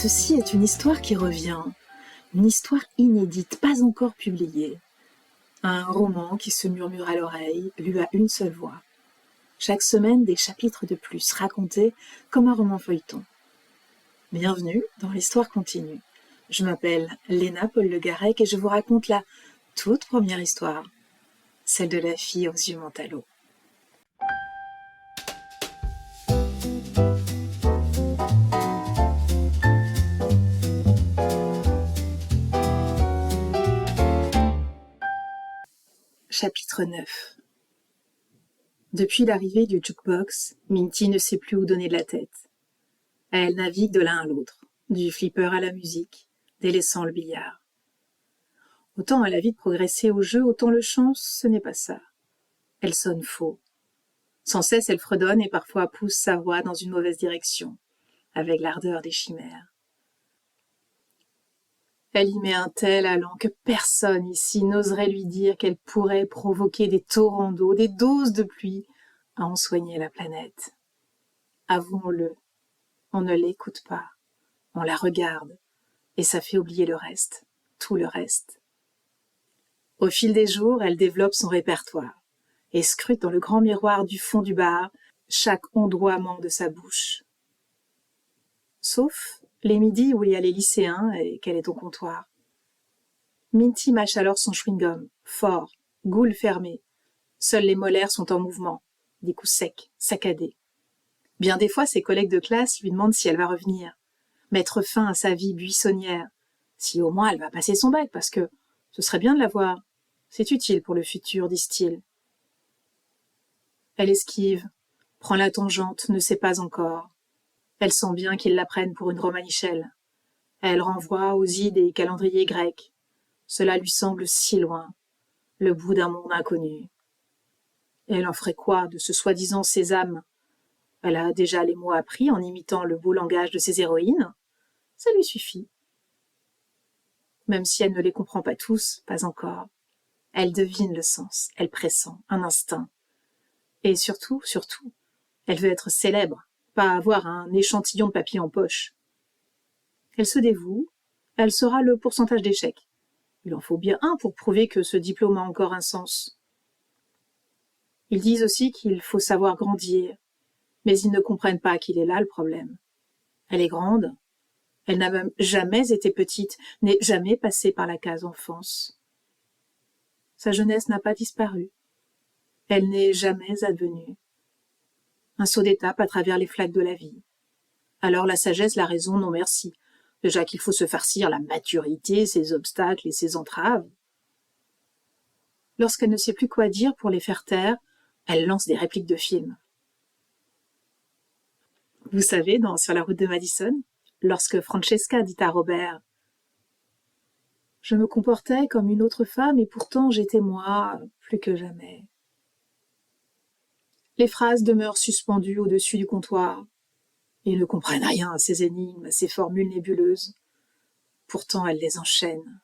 Ceci est une histoire qui revient, une histoire inédite, pas encore publiée. Un roman qui se murmure à l'oreille, lu à une seule voix. Chaque semaine, des chapitres de plus, racontés comme un roman feuilleton. Bienvenue dans l'Histoire continue. Je m'appelle Léna Paul Le Garec et je vous raconte la toute première histoire, celle de la fille aux yeux mentalo. Chapitre 9. Depuis l'arrivée du jukebox, Minty ne sait plus où donner de la tête. Elle navigue de l'un à l'autre, du flipper à la musique, délaissant le billard. Autant elle a vite progressé au jeu, autant le chant, ce n'est pas ça. Elle sonne faux. Sans cesse, elle fredonne et parfois pousse sa voix dans une mauvaise direction, avec l'ardeur des chimères. Elle y met un tel allant que personne ici n'oserait lui dire qu'elle pourrait provoquer des torrents d'eau, des doses de pluie, à en soigner la planète. Avouons-le, on ne l'écoute pas, on la regarde, et ça fait oublier le reste, tout le reste. Au fil des jours, elle développe son répertoire, et scrute dans le grand miroir du fond du bar chaque ondoiement de sa bouche. Sauf les midis où il y a les lycéens et qu'elle est au comptoir. Minty mâche alors son chewing-gum, fort, goule fermée. Seuls les molaires sont en mouvement, des coups secs, saccadés. Bien des fois, ses collègues de classe lui demandent si elle va revenir, mettre fin à sa vie buissonnière, si au moins elle va passer son bac, parce que ce serait bien de la voir. C'est utile pour le futur, disent-ils. Elle esquive, prend la tangente, ne sait pas encore. Elle sent bien qu'ils la prennent pour une romanichelle. Elle renvoie aux idées et calendriers grecs. Cela lui semble si loin, le bout d'un monde inconnu. Et elle en ferait quoi de ce soi-disant sésame? Elle a déjà les mots appris en imitant le beau langage de ses héroïnes. Ça lui suffit. Même si elle ne les comprend pas tous, pas encore. Elle devine le sens, elle pressent, un instinct. Et surtout, elle veut être célèbre, pas avoir un échantillon de papier en poche. Elle se dévoue, elle saura le pourcentage d'échecs. Il en faut bien un pour prouver que ce diplôme a encore un sens. Ils disent aussi qu'il faut savoir grandir, mais ils ne comprennent pas qu'il est là le problème. Elle est grande, elle n'a même jamais été petite, n'est jamais passée par la case enfance. Sa jeunesse n'a pas disparu. Elle n'est jamais advenue. Un saut d'étape à travers les flaques de la vie. Alors la sagesse, la raison, non merci. Déjà qu'il faut se farcir la maturité, ses obstacles et ses entraves. Lorsqu'elle ne sait plus quoi dire pour les faire taire, elle lance des répliques de film. Vous savez, dans Sur la route de Madison, lorsque Francesca dit à Robert « Je me comportais comme une autre femme et pourtant j'étais moi, plus que jamais. » Les phrases demeurent suspendues au-dessus du comptoir. Ils ne comprennent rien à ces énigmes, à ces formules nébuleuses. Pourtant, elle les enchaîne.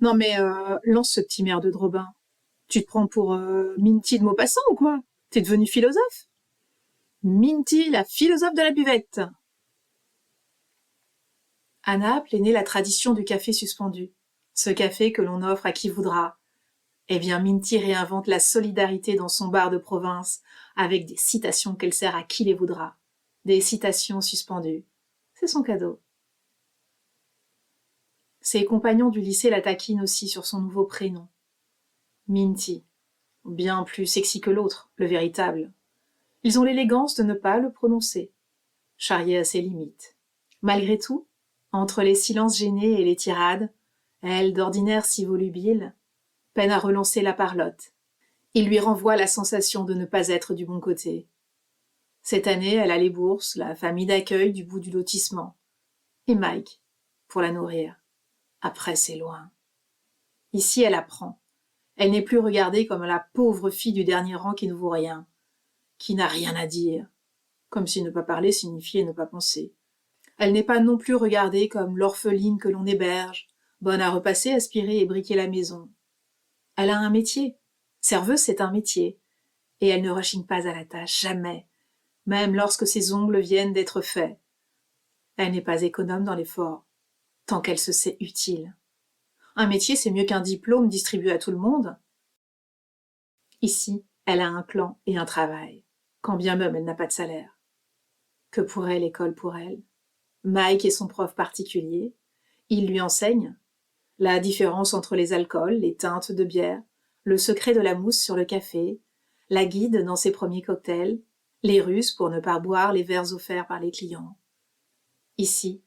Non mais, lance ce petit merde de Robin. Tu te prends pour Minty de Maupassant ou quoi? T'es devenue philosophe? Minty, la philosophe de la buvette. À Naples est née la tradition du café suspendu. Ce café que l'on offre à qui voudra. Eh bien, Minty réinvente la solidarité dans son bar de province avec des citations qu'elle sert à qui les voudra. Des citations suspendues. C'est son cadeau. Ses compagnons du lycée la taquinent aussi sur son nouveau prénom. Minty. Bien plus sexy que l'autre, le véritable. Ils ont l'élégance de ne pas le prononcer. Charrier à ses limites. Malgré tout, entre les silences gênés et les tirades, elle, d'ordinaire si volubile, peine à relancer la parlotte. Il lui renvoie la sensation de ne pas être du bon côté. Cette année, elle a les bourses, la famille d'accueil du bout du lotissement. Et Mike, pour la nourrir. Après, c'est loin. Ici, elle apprend. Elle n'est plus regardée comme la pauvre fille du dernier rang qui ne vaut rien, qui n'a rien à dire, comme si ne pas parler signifiait ne pas penser. Elle n'est pas non plus regardée comme l'orpheline que l'on héberge, bonne à repasser, aspirer et briquer la maison. Elle a un métier. Serveuse, c'est un métier. Et elle ne rechigne pas à la tâche, jamais, même lorsque ses ongles viennent d'être faits. Elle n'est pas économe dans l'effort, tant qu'elle se sait utile. Un métier, c'est mieux qu'un diplôme distribué à tout le monde. Ici, elle a un plan et un travail, quand bien même elle n'a pas de salaire. Que pourrait l'école pour elle? Mike est son prof particulier. Il lui enseigne la différence entre les alcools, les teintes de bière, le secret de la mousse sur le café, la guide dans ses premiers cocktails, les ruses pour ne pas boire les verres offerts par les clients. Ici,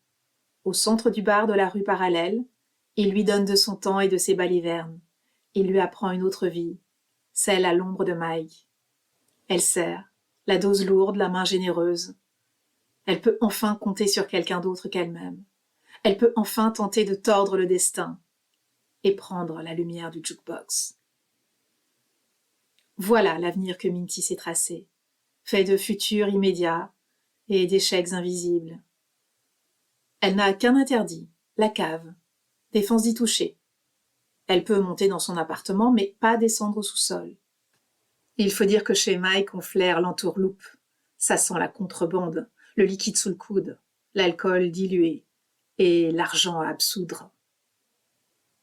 au centre du bar de la rue parallèle, il lui donne de son temps et de ses balivernes. Il lui apprend une autre vie, celle à l'ombre de Mike. Elle sert, la dose lourde, la main généreuse. Elle peut enfin compter sur quelqu'un d'autre qu'elle-même. Elle peut enfin tenter de tordre le destin et prendre la lumière du jukebox. Voilà l'avenir que Minty s'est tracé, fait de futurs immédiats et d'échecs invisibles. Elle n'a qu'un interdit, la cave, défense d'y toucher. Elle peut monter dans son appartement, mais pas descendre au sous-sol. Il faut dire que chez Mike, on flaire l'entourloupe. Ça sent la contrebande, le liquide sous le coude, l'alcool dilué et l'argent à absoudre.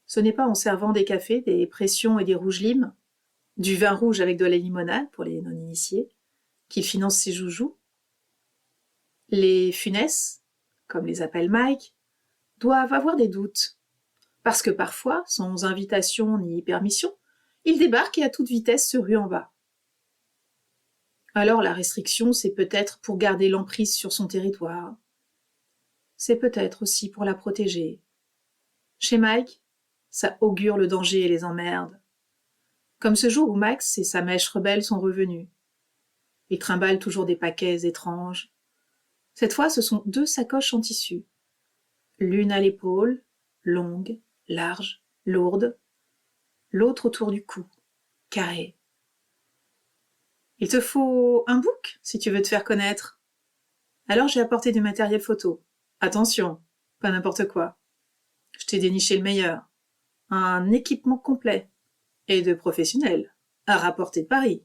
Ce n'est pas en servant des cafés, des pressions et des rouges limes, du vin rouge avec de la limonade pour les non-initiés, qu'il finance ses joujoux. Les funesses, comme les appelle Mike, doivent avoir des doutes, parce que parfois, sans invitation ni permission, il débarque et à toute vitesse se rue en bas. Alors la restriction, c'est peut-être pour garder l'emprise sur son territoire. C'est peut-être aussi pour la protéger. Chez Mike, ça augure le danger et les emmerdes. Comme ce jour où Max et sa mèche rebelle sont revenus. Il trimballe toujours des paquets étranges. Cette fois, ce sont 2 sacoches en tissu. L'une à l'épaule, longue, large, lourde. L'autre autour du cou, carrée. Il te faut un book si tu veux te faire connaître. Alors j'ai apporté du matériel photo. Attention, pas n'importe quoi. Je t'ai déniché le meilleur. Un équipement complet. Et de professionnel. À rapporter de Paris.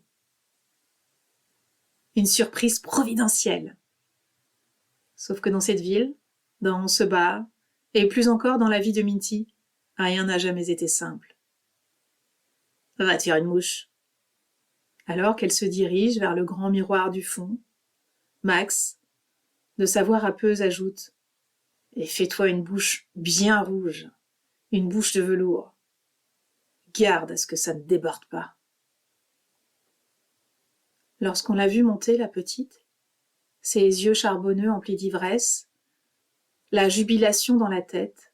Une surprise providentielle. Sauf que dans cette ville, dans ce bar, et plus encore dans la vie de Minty, rien n'a jamais été simple. Va te faire une mouche. Alors qu'elle se dirige vers le grand miroir du fond, Max, de sa voix râpeuse, ajoute « Et fais-toi une bouche bien rouge, une bouche de velours. Garde à ce que ça ne déborde pas. » Lorsqu'on l'a vue monter, la petite, ses yeux charbonneux emplis d'ivresse, la jubilation dans la tête,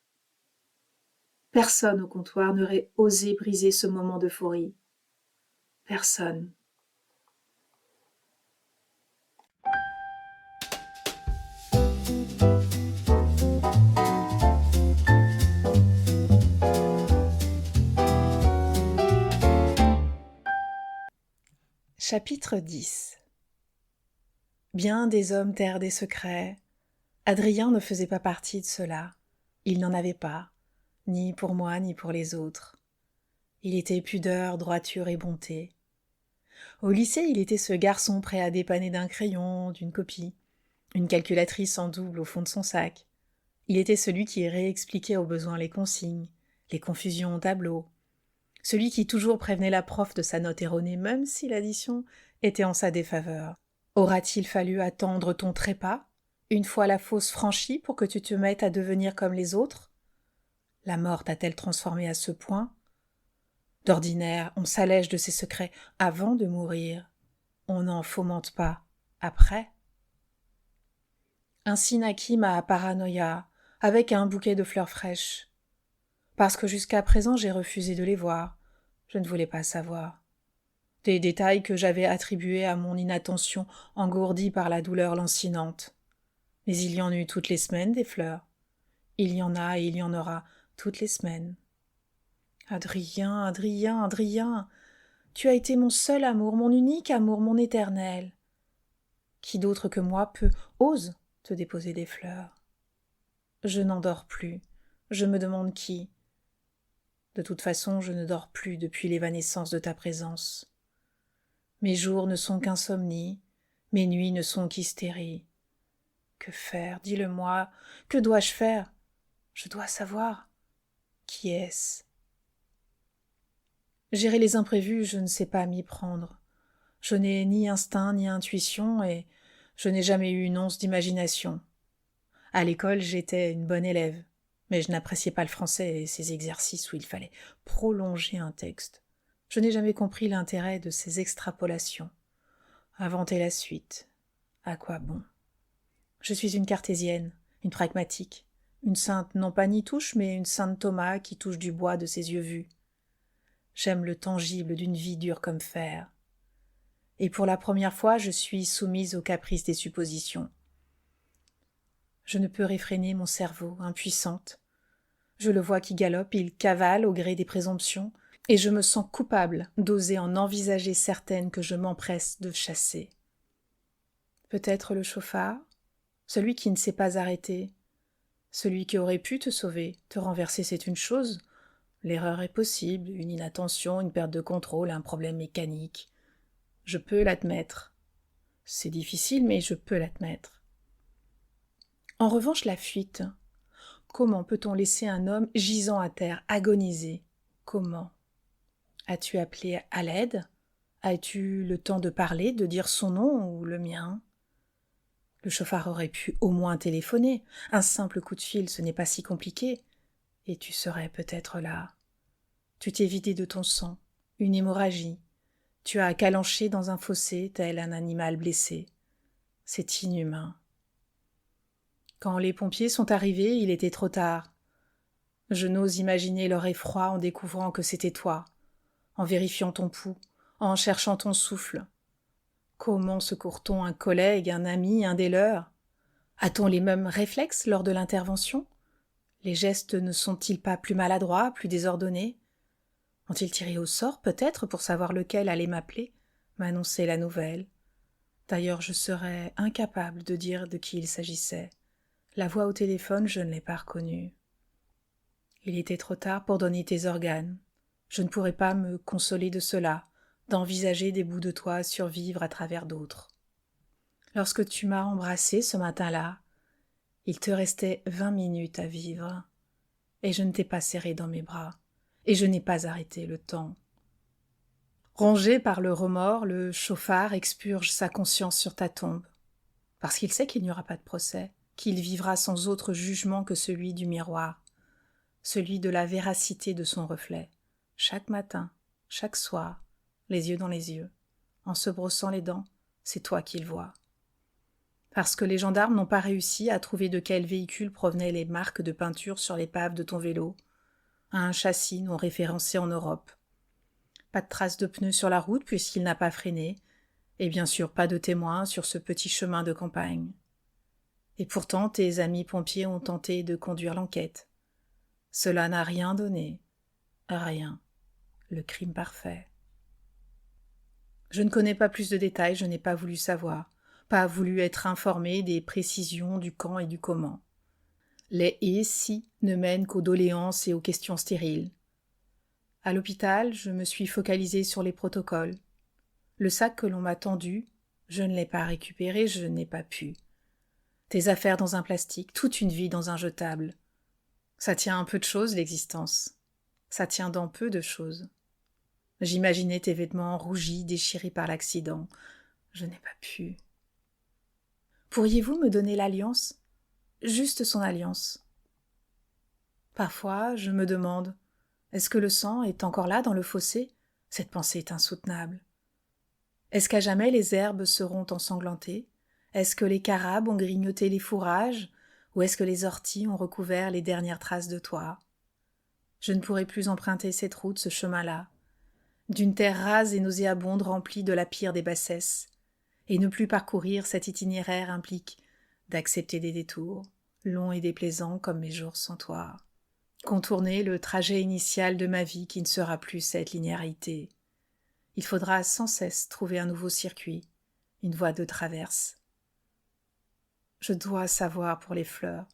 personne au comptoir n'aurait osé briser ce moment d'euphorie. Personne. Chapitre 10. Bien des hommes tairent des secrets. Adrien ne faisait pas partie de cela. Il n'en avait pas, ni pour moi ni pour les autres. Il était pudeur, droiture et bonté. Au lycée, il était ce garçon prêt à dépanner d'un crayon, d'une copie, une calculatrice en double au fond de son sac. Il était celui qui réexpliquait au besoin les consignes, les confusions au tableau. Celui qui toujours prévenait la prof de sa note erronée, même si l'addition était en sa défaveur. Aura-t-il fallu attendre ton trépas, une fois la fosse franchie, pour que tu te mettes à devenir comme les autres? La mort t'a-t-elle transformé à ce point? D'ordinaire, on s'allège de ses secrets avant de mourir. On n'en fomente pas après. Ainsi naquit ma paranoïa, avec un bouquet de fleurs fraîches. Parce que jusqu'à présent j'ai refusé de les voir, je ne voulais pas savoir. Des détails que j'avais attribués à mon inattention engourdie par la douleur lancinante. Mais il y en eut toutes les semaines des fleurs. Il y en a et il y en aura toutes les semaines. Adrien, Adrien, Adrien, tu as été mon seul amour, mon unique amour, mon éternel. Qui d'autre que moi ose te déposer des fleurs? Je n'en dors plus. Je me demande qui. De toute façon, je ne dors plus depuis l'évanescence de ta présence. Mes jours ne sont qu'insomnie, mes nuits ne sont qu'hystérie. Que faire? Dis-le-moi. Que dois-je faire? Je dois savoir. Qui est-ce? Gérer les imprévus, je ne sais pas m'y prendre. Je n'ai ni instinct ni intuition et je n'ai jamais eu une once d'imagination. À l'école, j'étais une bonne élève, mais je n'appréciais pas le français et ces exercices où il fallait prolonger un texte. Je n'ai jamais compris l'intérêt de ces extrapolations. Inventer la suite. À quoi bon? Je suis une cartésienne, une pragmatique, une sainte non pas Nitouche, mais une sainte Thomas qui touche du bois de ses yeux vus. J'aime le tangible d'une vie dure comme fer. Et pour la première fois, je suis soumise aux caprices des suppositions. Je ne peux réfréner mon cerveau, impuissante. Je le vois qui galope, il cavale au gré des présomptions, et je me sens coupable d'oser en envisager certaines que je m'empresse de chasser. Peut-être le chauffard, celui qui ne s'est pas arrêté, celui qui aurait pu te sauver, te renverser, c'est une chose. L'erreur est possible, une inattention, une perte de contrôle, un problème mécanique. Je peux l'admettre. C'est difficile, mais je peux l'admettre. En revanche, la fuite. Comment peut-on laisser un homme gisant à terre, agoniser? Comment? As-tu appelé à l'aide? As-tu le temps de parler, de dire son nom ou le mien? Le chauffard aurait pu au moins téléphoner. Un simple coup de fil, ce n'est pas si compliqué. Et tu serais peut-être là. Tu t'es vidé de ton sang, une hémorragie. Tu as calanché dans un fossé tel un animal blessé. C'est inhumain. Quand les pompiers sont arrivés, il était trop tard. Je n'ose imaginer leur effroi en découvrant que c'était toi, en vérifiant ton pouls, en cherchant ton souffle. Comment secourt-on un collègue, un ami, un des leurs? A-t-on les mêmes réflexes lors de l'intervention? Les gestes ne sont-ils pas plus maladroits, plus désordonnés? Ont-ils tiré au sort, peut-être, pour savoir lequel allait m'appeler, m'annoncer la nouvelle? D'ailleurs, je serais incapable de dire de qui il s'agissait. La voix au téléphone, je ne l'ai pas reconnue. Il était trop tard pour donner tes organes. Je ne pourrais pas me consoler de cela, d'envisager des bouts de toi survivre à travers d'autres. Lorsque tu m'as embrassé ce matin-là, il te restait 20 minutes à vivre, et je ne t'ai pas serré dans mes bras, et je n'ai pas arrêté le temps. Rongé par le remords, le chauffard expurge sa conscience sur ta tombe, parce qu'il sait qu'il n'y aura pas de procès, qu'il vivra sans autre jugement que celui du miroir, celui de la véracité de son reflet, chaque matin, chaque soir, les yeux dans les yeux, en se brossant les dents, c'est toi qu'il voit. Parce que les gendarmes n'ont pas réussi à trouver de quel véhicule provenaient les marques de peinture sur l'épave de ton vélo, un châssis non référencé en Europe. Pas de traces de pneus sur la route puisqu'il n'a pas freiné, et bien sûr pas de témoins sur ce petit chemin de campagne. Et pourtant tes amis pompiers ont tenté de conduire l'enquête. Cela n'a rien donné. Rien. Le crime parfait. Je ne connais pas plus de détails, je n'ai pas voulu savoir, pas voulu être informé des précisions du quand et du comment. Les « et si » ne mènent qu'aux doléances et aux questions stériles. À l'hôpital, je me suis focalisée sur les protocoles. Le sac que l'on m'a tendu, je ne l'ai pas récupéré, je n'ai pas pu. Tes affaires dans un plastique, toute une vie dans un jetable. Ça tient un peu de choses, l'existence. Ça tient dans peu de choses. J'imaginais tes vêtements rougis, déchirés par l'accident. Je n'ai pas pu. Pourriez-vous me donner l'alliance? Juste son alliance. Parfois, je me demande, est-ce que le sang est encore là dans le fossé? Cette pensée est insoutenable. Est-ce qu'à jamais les herbes seront ensanglantées? Est-ce que les carabes ont grignoté les fourrages? Ou est-ce que les orties ont recouvert les dernières traces de toi? Je ne pourrai plus emprunter cette route, ce chemin-là, d'une terre rase et nauséabonde remplie de la pire des bassesses, et ne plus parcourir cet itinéraire implique d'accepter des détours, longs et déplaisants comme mes jours sans toi, contourner le trajet initial de ma vie qui ne sera plus cette linéarité. Il faudra sans cesse trouver un nouveau circuit, une voie de traverse. Je dois savoir pour les fleurs,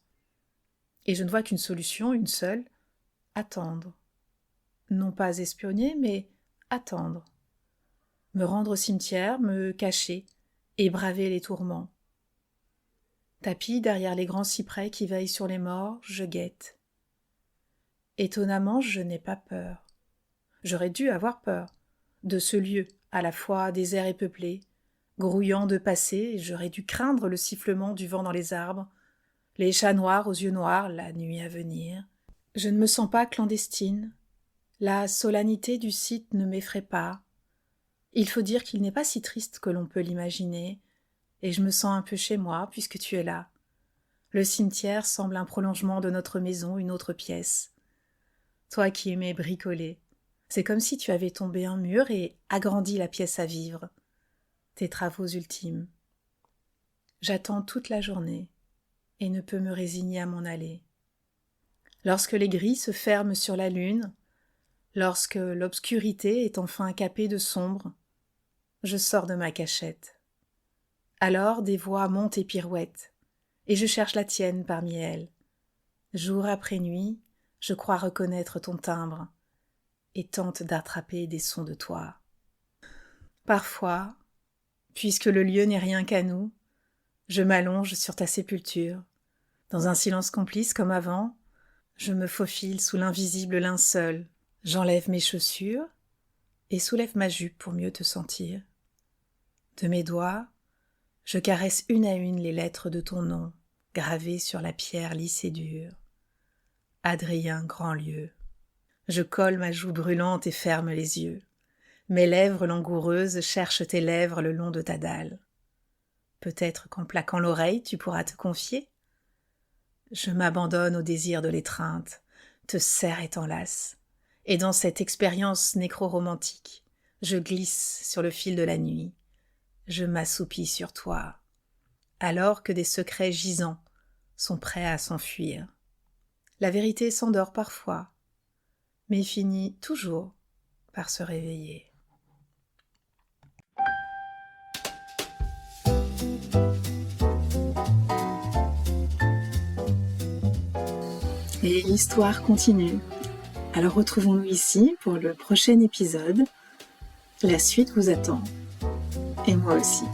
et je ne vois qu'une solution, une seule, attendre. Non pas espionner, mais attendre. Me rendre au cimetière, me cacher et braver les tourments. Tapis derrière les grands cyprès qui veillent sur les morts, je guette. Étonnamment, je n'ai pas peur. J'aurais dû avoir peur de ce lieu, à la fois désert et peuplé, grouillant de passé, j'aurais dû craindre le sifflement du vent dans les arbres, les chats noirs aux yeux noirs, la nuit à venir. Je ne me sens pas clandestine. La solennité du site ne m'effraie pas. Il faut dire qu'il n'est pas si triste que l'on peut l'imaginer, et je me sens un peu chez moi puisque tu es là. Le cimetière semble un prolongement de notre maison, une autre pièce. Toi qui aimais bricoler, c'est comme si tu avais tombé un mur et agrandi la pièce à vivre. Tes travaux ultimes. J'attends toute la journée et ne peux me résigner à m'en aller. Lorsque les grilles se ferment sur la lune, lorsque l'obscurité est enfin capée de sombre, je sors de ma cachette. Alors des voix montent et pirouettent, et je cherche la tienne parmi elles. Jour après nuit, je crois reconnaître ton timbre, et tente d'attraper des sons de toi. Parfois, puisque le lieu n'est rien qu'à nous, je m'allonge sur ta sépulture. Dans un silence complice comme avant, je me faufile sous l'invisible linceul. J'enlève mes chaussures et soulève ma jupe pour mieux te sentir. De mes doigts, je caresse une à une les lettres de ton nom, gravées sur la pierre lisse et dure. Adrien Grandlieu. Je colle ma joue brûlante et ferme les yeux. Mes lèvres langoureuses cherchent tes lèvres le long de ta dalle. Peut-être qu'en plaquant l'oreille, tu pourras te confier. Je m'abandonne au désir de l'étreinte, te serre et t'enlace. Et dans cette expérience nécro-romantique, je glisse sur le fil de la nuit. Je m'assoupis sur toi, alors que des secrets gisants sont prêts à s'enfuir. La vérité s'endort parfois, mais finit toujours par se réveiller. Et l'histoire continue. Alors retrouvons-nous ici pour le prochain épisode. La suite vous attend. Et moi aussi.